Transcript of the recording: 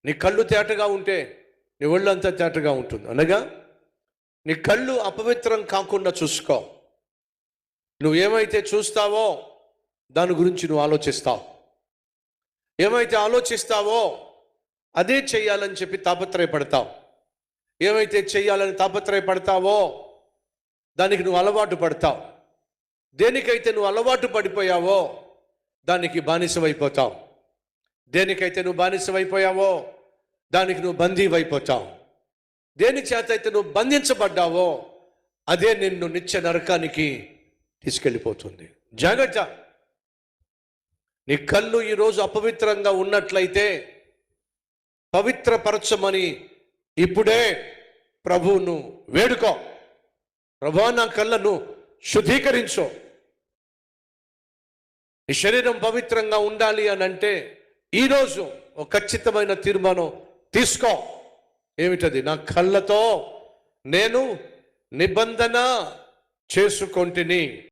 నీ కళ్ళు తేటగా ఉంటే నీ ఒళ్ళు అంతా తేటగా ఉంటుంది. అనగా నీ కళ్ళు అపవిత్రం కాకుండా చూసుకో. నువ్వు ఏమైతే చూస్తావో దాని గురించి నువ్వు ఆలోచిస్తావు. ఏమైతే ఆలోచిస్తావో అదే చెయ్యాలని చెప్పి తాపత్రయపడతావు. ఏమైతే చెయ్యాలని తాపత్రయపడతావో దానికి నువ్వు అలవాటు పడతావు. దేనికైతే నువ్వు అలవాటు పడిపోయావో దానికి బానిసవైపోతావు. దేనికైతే నువ్వు బానిసవైపోయావో దానికి నువ్వు బందీవైపోతావు. దేని చేత అయితే నువ్వు బంధించబడ్డావో అదే నిన్ను నిత్య నరకానికి తీసుకెళ్ళిపోతుంది. జాగ్రత్త. నీ కళ్ళు ఈరోజు అపవిత్రంగా ఉన్నట్లయితే పవిత్రపరచమని ఇప్పుడే ప్రభువును వేడుకో. ప్రభువా, నా కళ్ళను శుద్ధీకరించు. నీ శరీరం పవిత్రంగా ఉండాలి అని అంటే ఈరోజు ఒక ఖచ్చితమైన తీర్మానం తీసుకో. ఏమిటది? నా కళ్ళతో నేను నిబంధన చేసుకొంటిని.